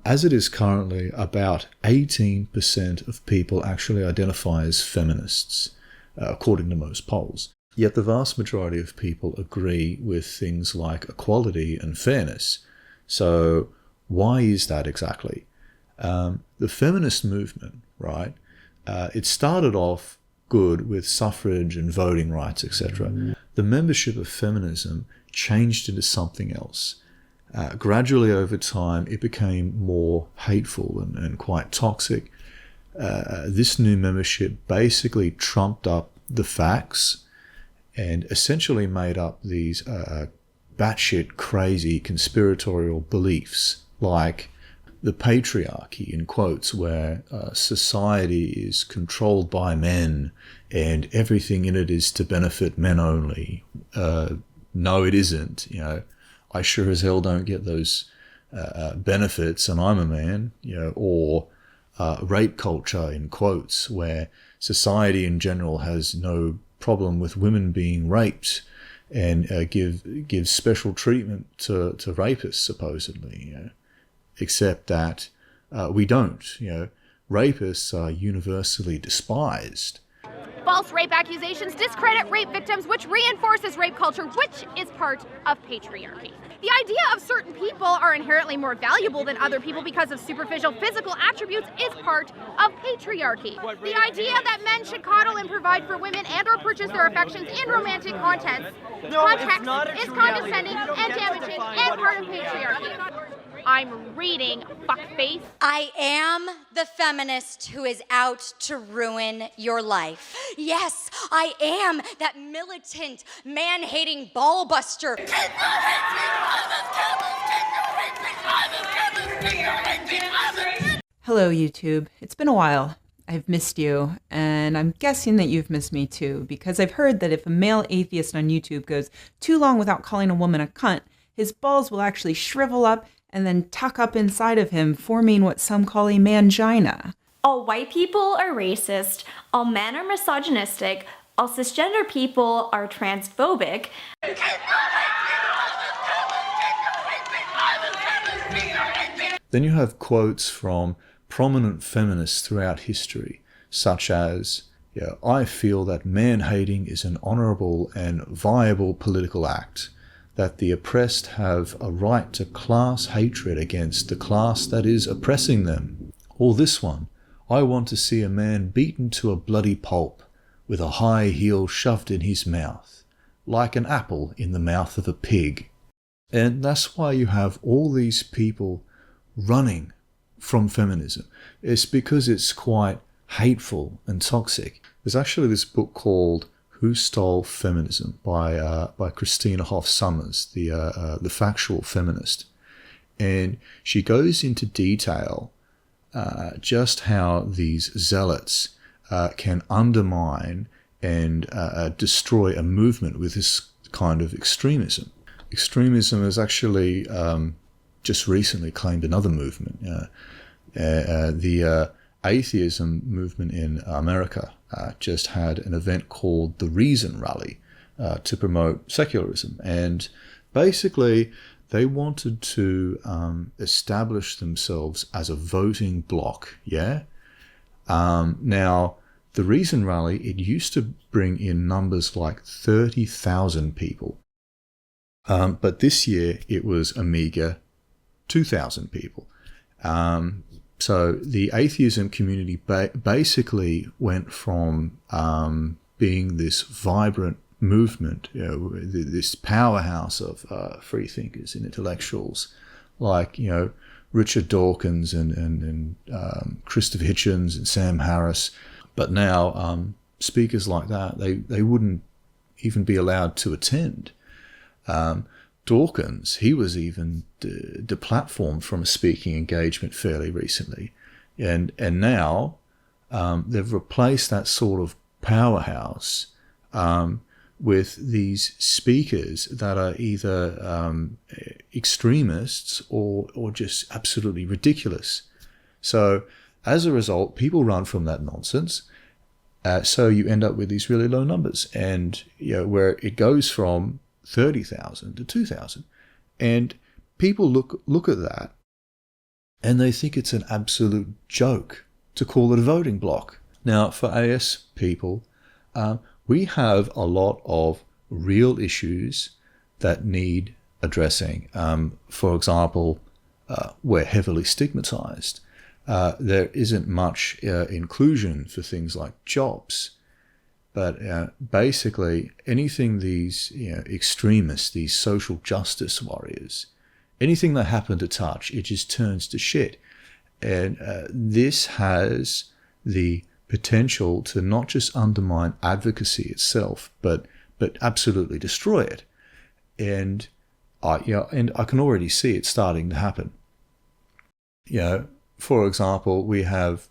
As it is currently, about 18% of people actually identify as feminists, according to most polls. Yet the vast majority of people agree with things like equality and fairness. So why is that exactly? The feminist movement, right, it started off good with suffrage and voting rights, etc. The membership of feminism changed into something else. Gradually over time, it became more hateful and quite toxic. This new membership basically trumped up the facts and essentially made up these batshit crazy conspiratorial beliefs like the patriarchy, in quotes, where society is controlled by men and everything in it is to benefit men only. No, it isn't. I sure as hell don't get those benefits and I'm a man, or rape culture, in quotes, where society in general has no problem with women being raped and gives special treatment to rapists, supposedly, except that we don't. Rapists are universally despised. False rape accusations discredit rape victims, which reinforces rape culture, which is part of patriarchy. The idea of certain people are inherently more valuable than other people because of superficial physical attributes is part of patriarchy. The idea that men should coddle and provide for women and or purchase their affections in romantic context is condescending and damaging and part of patriarchy. I'm reading, fuckface. I am the feminist who is out to ruin your life. Yes, I am that militant, man-hating ball-buster. Hello, YouTube. It's been a while. I've missed you, and I'm guessing that you've missed me too, because I've heard that if a male atheist on YouTube goes too long without calling a woman a cunt, his balls will actually shrivel up and then tuck up inside of him, forming what some call a mangina. All white people are racist, all men are misogynistic, all cisgender people are transphobic. Then you have quotes from prominent feminists throughout history, such as, I feel that man-hating is an honourable and viable political act, that the oppressed have a right to class hatred against the class that is oppressing them. Or this one, I want to see a man beaten to a bloody pulp with a high heel shoved in his mouth, like an apple in the mouth of a pig. And that's why you have all these people running from feminism. It's because it's quite hateful and toxic. There's actually this book called Who Stole Feminism by Christina Hoff Sommers, the factual feminist. And she goes into detail just how these zealots can undermine and destroy a movement with this kind of extremism. Extremism has actually just recently claimed another movement. The atheism movement in America just had an event called the Reason Rally to promote secularism. And basically, they wanted to establish themselves as a voting bloc, Now, the Reason Rally, it used to bring in numbers like 30,000 people. But this year, it was a meager 2,000 people. So the atheism community basically went from being this vibrant movement, this powerhouse of free thinkers and intellectuals like, Richard Dawkins and Christopher Hitchens and Sam Harris. But now speakers like that, they wouldn't even be allowed to attend. Dawkins, he was even deplatformed from a speaking engagement fairly recently. And now they've replaced that sort of powerhouse with these speakers that are either extremists or just absolutely ridiculous. So as a result, people run from that nonsense. So you end up with these really low numbers, and where it goes from 30,000 to 2,000, and people look at that And they think it's an absolute joke to call it a voting bloc. Now, for AS people, we have a lot of real issues that need addressing. For example, we're heavily stigmatized. There isn't much inclusion for things like jobs. But basically, anything these extremists, these social justice warriors, anything they happen to touch, it just turns to shit. And this has the potential to not just undermine advocacy itself, but absolutely destroy it. And I can already see it starting to happen. For example, we have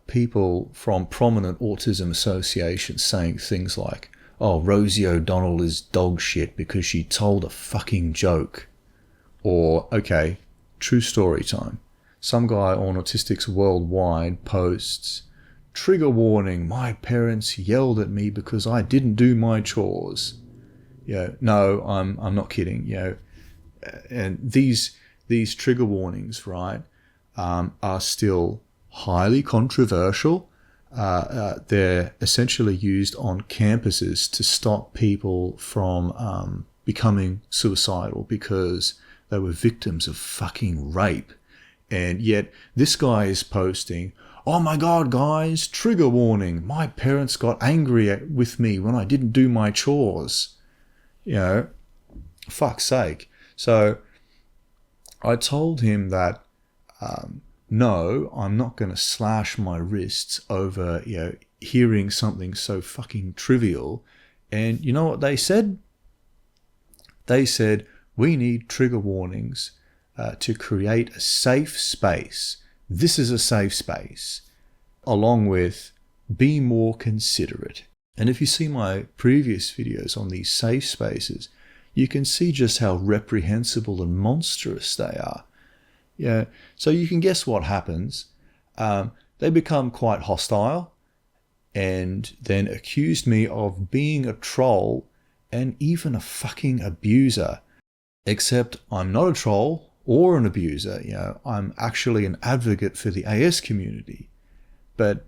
people from prominent autism associations saying things like, "Oh, Rosie O'Donnell is dog shit because she told a fucking joke." Or, okay, true story time. Some guy on Autistics Worldwide posts, "Trigger warning, my parents yelled at me because I didn't do my chores." No, I'm not kidding. And these trigger warnings, right, are still highly controversial. They're essentially used on campuses to stop people from becoming suicidal because they were victims of fucking rape. And yet this guy is posting, "Oh my God, guys, trigger warning. My parents got angry with me when I didn't do my chores." Fuck's sake. So I told him that, no, I'm not going to slash my wrists over, hearing something so fucking trivial. And you know what they said? They said, "We need trigger warnings to create a safe space. This is a safe space." Along with, "Be more considerate." And if you see my previous videos on these safe spaces, you can see just how reprehensible and monstrous they are. So you can guess what happens. They become quite hostile and then accused me of being a troll and even a fucking abuser. Except I'm not a troll or an abuser. I'm actually an advocate for the AS community. But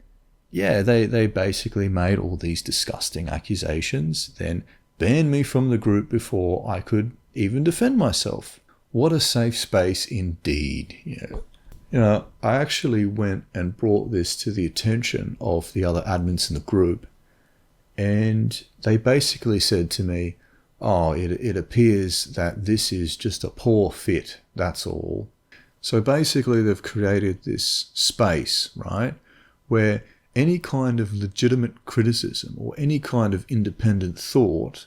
they basically made all these disgusting accusations, then banned me from the group before I could even defend myself. What a safe space indeed. I actually went and brought this to the attention of the other admins in the group, and they basically said to me, "Oh, it appears that this is just a poor fit, that's all." So basically they've created this space, right, where any kind of legitimate criticism or any kind of independent thought,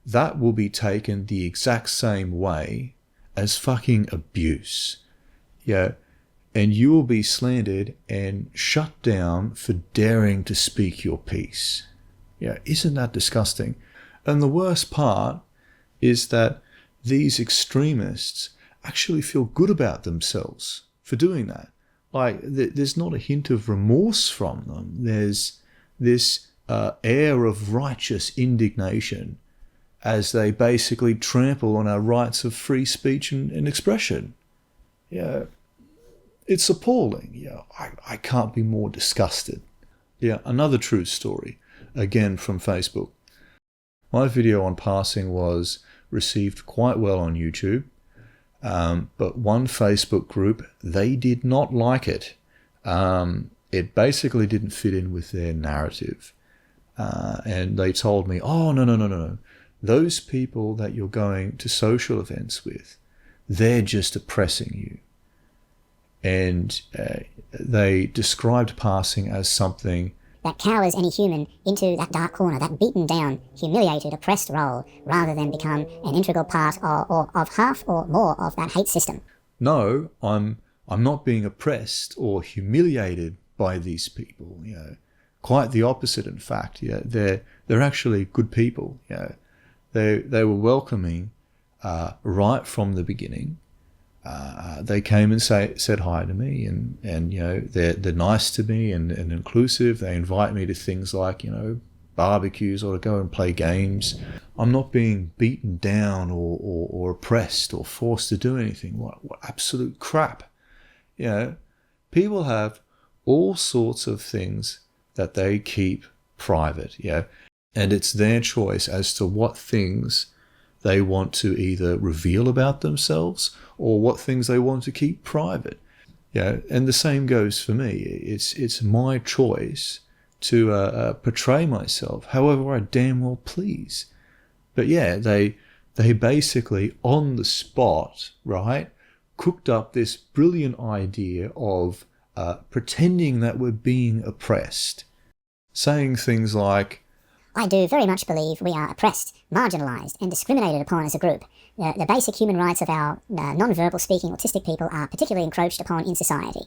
that will be taken the exact same way as fucking abuse. And you will be slandered and shut down for daring to speak your piece. Isn't that disgusting? And the worst part is that these extremists actually feel good about themselves for doing that. Like, there's not a hint of remorse from them. There's this air of righteous indignation as they basically trample on our rights of free speech and expression. It's appalling. I can't be more disgusted. Another true story, again from Facebook. My video on passing was received quite well on YouTube, but one Facebook group, they did not like it. It basically didn't fit in with their narrative. And they told me, "Oh, no. Those people that you're going to social events with, they're just oppressing you." And they described passing as something that cowers any human into that dark corner, that beaten down, humiliated, oppressed role, rather than become an integral part of half or more of that hate system. No, I'm not being oppressed or humiliated by these people. Quite the opposite, in fact. They're actually good people. They were welcoming right from the beginning. They came and said hi to me, and they're nice to me and inclusive. They invite me to things like barbecues or to go and play games. I'm not being beaten down or oppressed or forced to do anything. What absolute crap. You know, people have all sorts of things that they keep private, and it's their choice as to what things they want to either reveal about themselves or what things they want to keep private. And the same goes for me. It's my choice to portray myself however I damn well please. But they basically on the spot, right, cooked up this brilliant idea of pretending that we're being oppressed, saying things like, I do very much believe we are oppressed, marginalised and discriminated upon as a group. The basic human rights of our non-verbal speaking autistic people are particularly encroached upon in society.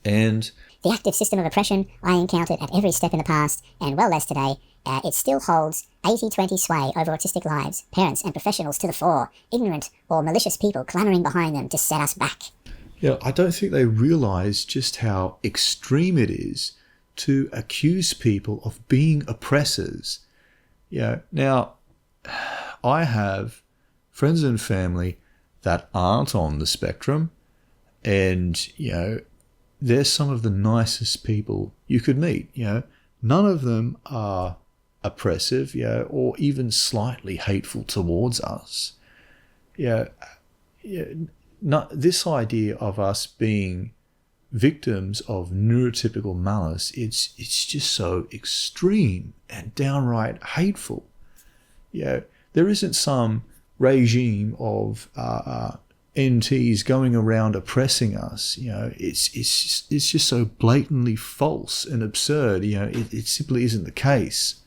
And the active system of oppression I encountered at every step in the past, and well less today, it still holds 80-20 sway over autistic lives, parents and professionals to the fore, ignorant or malicious people clamouring behind them to set us back. I don't think they realise just how extreme it is to accuse people of being oppressors. Now, I have friends and family that aren't on the spectrum, and, they're some of the nicest people you could meet. None of them are oppressive, or even slightly hateful towards us. This idea of us being victims of neurotypical malice, it's just so extreme and downright hateful. There isn't some regime of NTs going around oppressing us. It's just so blatantly false and absurd. It simply isn't the case.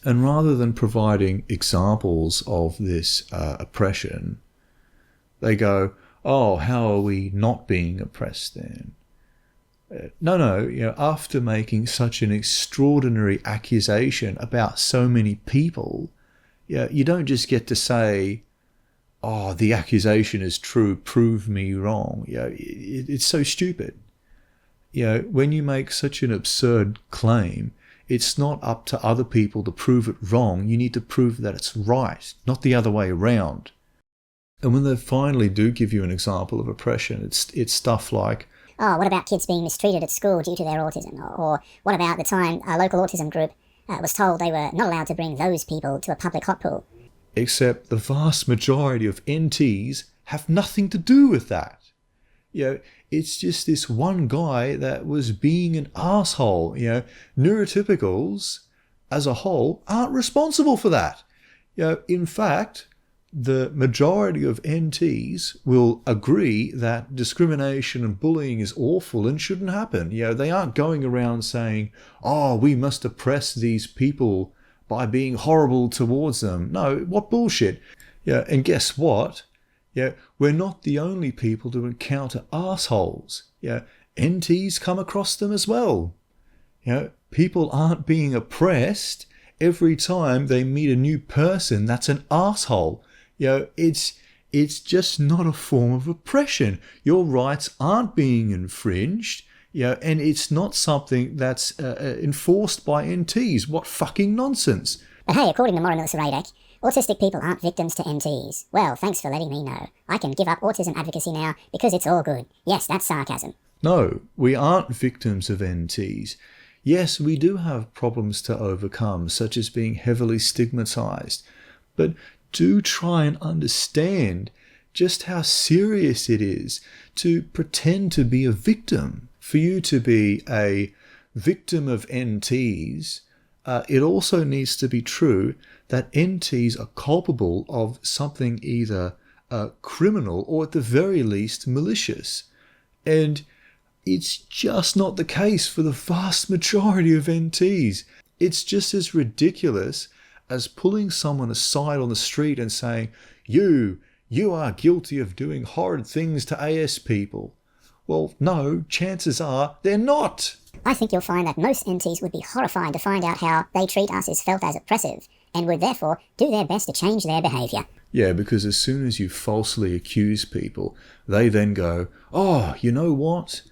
And rather than providing examples of this oppression, they go, oh, how are we not being oppressed then? No, after making such an extraordinary accusation about so many people, you don't just get to say, oh, the accusation is true, prove me wrong. It's so stupid. When you make such an absurd claim, it's not up to other people to prove it wrong. You need to prove that it's right, not the other way around. And when they finally do give you an example of oppression, it's stuff like, oh, what about kids being mistreated at school due to their autism? Or what about the time a local autism group was told they were not allowed to bring those people to a public hot pool? Except the vast majority of NTs have nothing to do with that. It's just this one guy that was being an asshole. Neurotypicals as a whole aren't responsible for that. In fact, the majority of NTs will agree that discrimination and bullying is awful and shouldn't happen. They aren't going around saying, oh, we must oppress these people by being horrible towards them. No, what bullshit. And guess what? We're not the only people to encounter assholes. NTs come across them as well. People aren't being oppressed every time they meet a new person that's an asshole. It's just not a form of oppression. Your rights aren't being infringed, and it's not something that's enforced by NTs. What fucking nonsense. But hey, according to Moromillas Radec, autistic people aren't victims to NTs. Well, thanks for letting me know. I can give up autism advocacy now because it's all good. Yes, that's sarcasm. No, we aren't victims of NTs. Yes, we do have problems to overcome, such as being heavily stigmatized. But do try and understand just how serious it is to pretend to be a victim. For you to be a victim of NTs, it also needs to be true that NTs are culpable of something either criminal or at the very least malicious. And it's just not the case for the vast majority of NTs. It's just as ridiculous as pulling someone aside on the street and saying, you are guilty of doing horrid things to AS people. Well, no, chances are they're not. I think you'll find that most NTs would be horrified to find out how they treat us is felt as oppressive, and would therefore do their best to change their behaviour. Yeah, because as soon as you falsely accuse people, they then go, oh, you know what?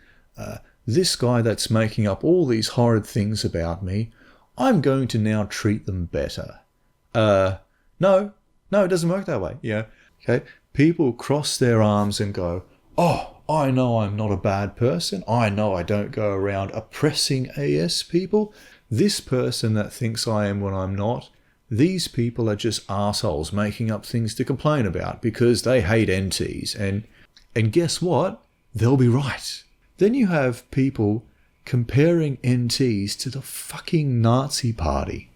This guy that's making up all these horrid things about me, I'm going to now treat them better. No, it doesn't work that way. Okay. People cross their arms and go, oh, I know I'm not a bad person. I know I don't go around oppressing AS people. This person that thinks I am when I'm not, these people are just assholes making up things to complain about because they hate NTs. And guess what? They'll be right. Then you have people comparing NTs to the fucking Nazi party.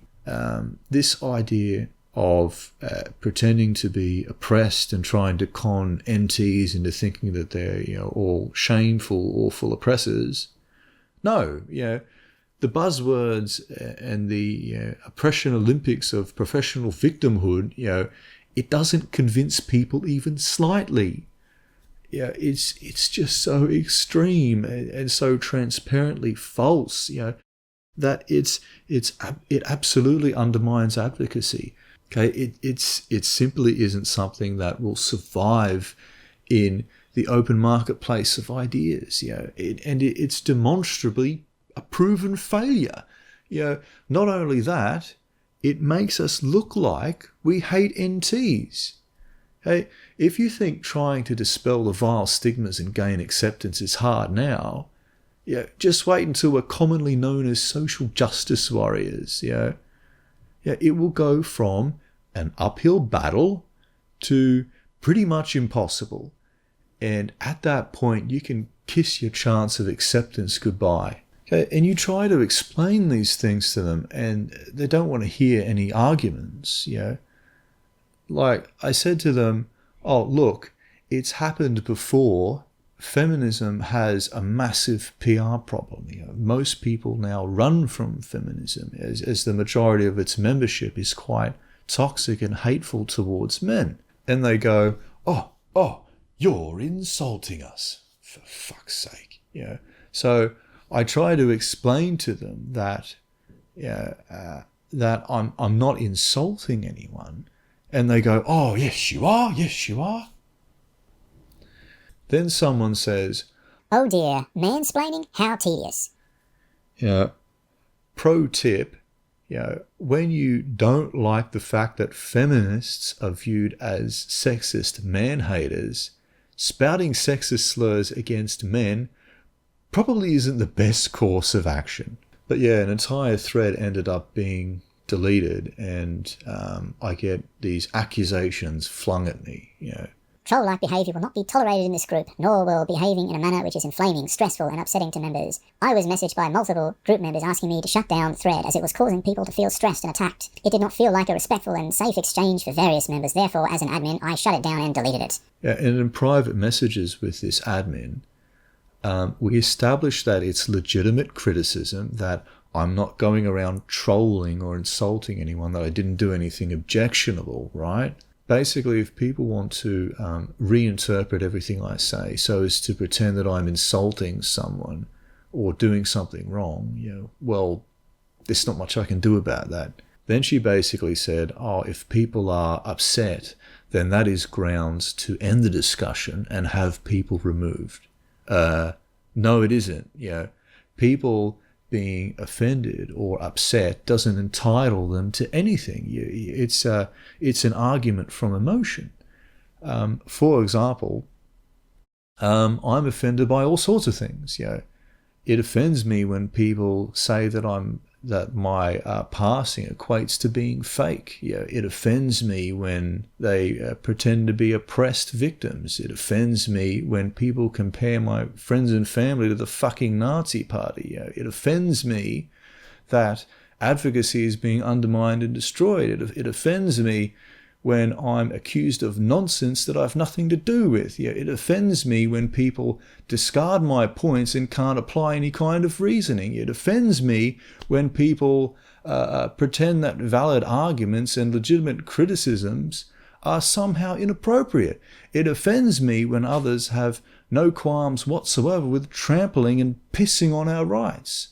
This idea of pretending to be oppressed and trying to con NTs into thinking that they're all shameful, awful oppressors. No, the buzzwords and the oppression Olympics of professional victimhood, it doesn't convince people even slightly. It's just so extreme and so transparently false, that it absolutely undermines advocacy. Okay, it simply isn't something that will survive in the open marketplace of ideas. It's demonstrably a proven failure. Not only that, it makes us look like we hate NTs. Hey, if you think trying to dispel the vile stigmas and gain acceptance is hard now, just wait until we're commonly known as social justice warriors. It will go from an uphill battle to pretty much impossible. And at that point, you can kiss your chance of acceptance goodbye. Okay? And you try to explain these things to them, and they don't want to hear any arguments. Like I said to them, oh, look, it's happened before. Feminism has a massive PR problem. Most people now run from feminism as the majority of its membership is quite toxic and hateful towards men. And they go, oh, you're insulting us, for fuck's sake. So I try to explain to them that that I'm not insulting anyone. And they go, oh, yes, you are. Yes, you are. Then someone says, oh dear, mansplaining? How tedious. Pro tip, when you don't like the fact that feminists are viewed as sexist man-haters, spouting sexist slurs against men probably isn't the best course of action. But an entire thread ended up being deleted, and I get these accusations flung at me. Troll-like behaviour will not be tolerated in this group, nor will behaving in a manner which is inflaming, stressful and upsetting to members. I was messaged by multiple group members asking me to shut down the thread as it was causing people to feel stressed and attacked. It did not feel like a respectful and safe exchange for various members. Therefore, as an admin, I shut it down and deleted it. And in private messages with this admin, we established that it's legitimate criticism, that I'm not going around trolling or insulting anyone, that I didn't do anything objectionable, right? Basically, if people want to reinterpret everything I say so as to pretend that I'm insulting someone or doing something wrong, well, there's not much I can do about that. Then she basically said, oh, if people are upset, then that is grounds to end the discussion and have people removed. No, it isn't. People being offended or upset doesn't entitle them to anything. It's an argument from emotion. For example, I'm offended by all sorts of things. It offends me when people say that my passing equates to being fake. It offends me when they pretend to be oppressed victims. It offends me when people compare my friends and family to the fucking Nazi party. It offends me that advocacy is being undermined and destroyed. It offends me when I'm accused of nonsense that I've nothing to do with. It offends me when people discard my points and can't apply any kind of reasoning. It offends me when people pretend that valid arguments and legitimate criticisms are somehow inappropriate. It offends me when others have no qualms whatsoever with trampling and pissing on our rights.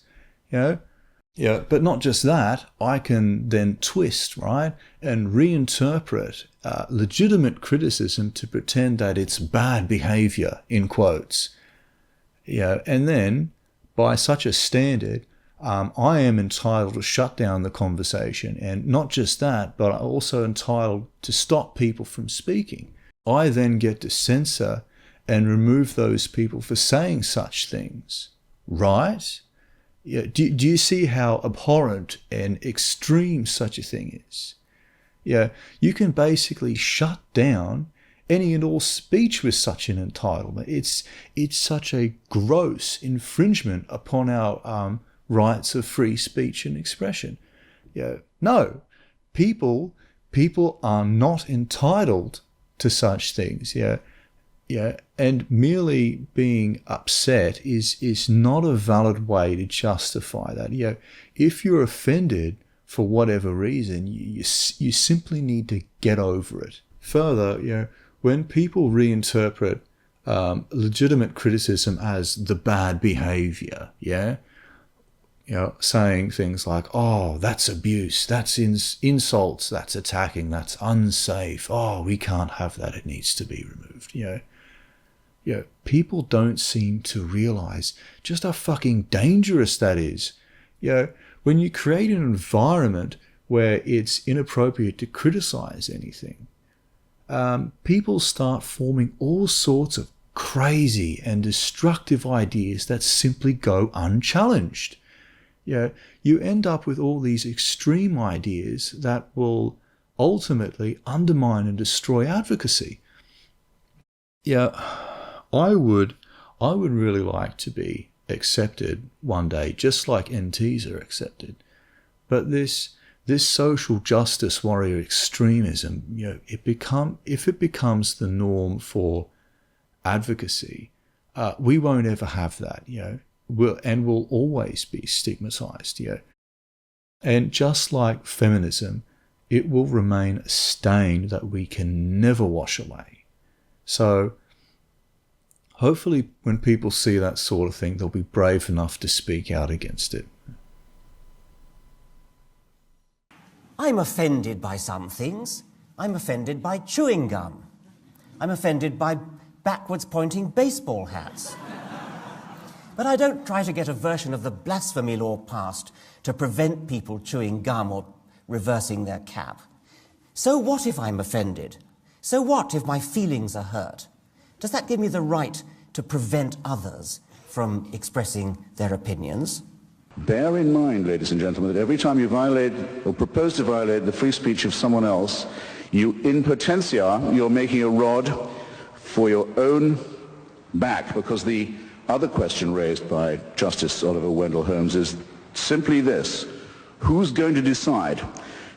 But not just that, I can then twist, right, and reinterpret legitimate criticism to pretend that it's bad behavior, in quotes. And then, by such a standard, I am entitled to shut down the conversation, and not just that, but I'm also entitled to stop people from speaking. I then get to censor and remove those people for saying such things, right? Yeah, do you see how abhorrent and extreme such a thing is? Yeah, you can basically shut down any and all speech with such an entitlement. It's such a gross infringement upon our rights of free speech and expression. Yeah, no, people are not entitled to such things. Yeah, and merely being upset is not a valid way to justify that. Yeah, if you're offended for whatever reason, you simply need to get over it. Further, when people reinterpret legitimate criticism as the bad behavior, saying things like, oh, that's abuse, that's insults, that's attacking, that's unsafe, oh, we can't have that, it needs to be removed. People don't seem to realize just how fucking dangerous that is. When you create an environment where it's inappropriate to criticize anything, people start forming all sorts of crazy and destructive ideas that simply go unchallenged. You end up with all these extreme ideas that will ultimately undermine and destroy advocacy. I would really like to be accepted one day, just like NTs are accepted. But this social justice warrior extremism, if it becomes the norm for advocacy, we won't ever have that. We'll always be stigmatized. And just like feminism, it will remain a stain that we can never wash away. So hopefully when people see that sort of thing, they'll be brave enough to speak out against it. I'm offended by some things. I'm offended by chewing gum. I'm offended by backwards-pointing baseball hats. But I don't try to get a version of the blasphemy law passed to prevent people chewing gum or reversing their cap. So what if I'm offended? So what if my feelings are hurt? Does that give me the right to prevent others from expressing their opinions? Bear in mind, ladies and gentlemen, that every time you violate or propose to violate the free speech of someone else, you, in potentia, you're making a rod for your own back, because the other question raised by Justice Oliver Wendell Holmes is simply this: who's going to decide?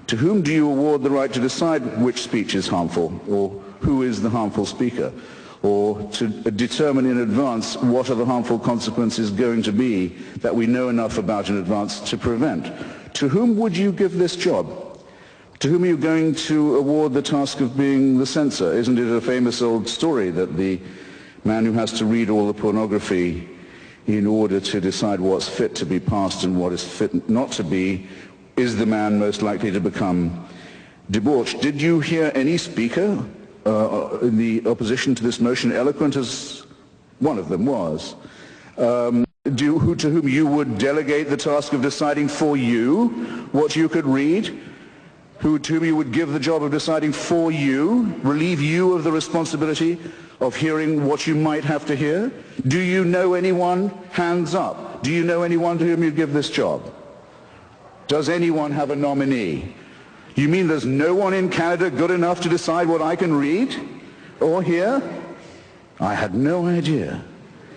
To whom do you award the right to decide which speech is harmful, or who is the harmful speaker, or to determine in advance what are the harmful consequences going to be that we know enough about in advance to prevent? To whom would you give this job? To whom are you going to award the task of being the censor? Isn't it a famous old story that the man who has to read all the pornography in order to decide what's fit to be passed and what is fit not to be is the man most likely to become debauched? Did you hear any speaker in the opposition to this motion, eloquent as one of them was, to whom you would delegate the task of deciding for you what you could read, to whom you would give the job of deciding for you, relieve you of the responsibility of hearing what you might have to hear? Do you know anyone? Hands up. Do you know anyone to whom you'd give this job? Does anyone have a nominee? You mean there's no one in Canada good enough to decide what I can read or hear? I had no idea.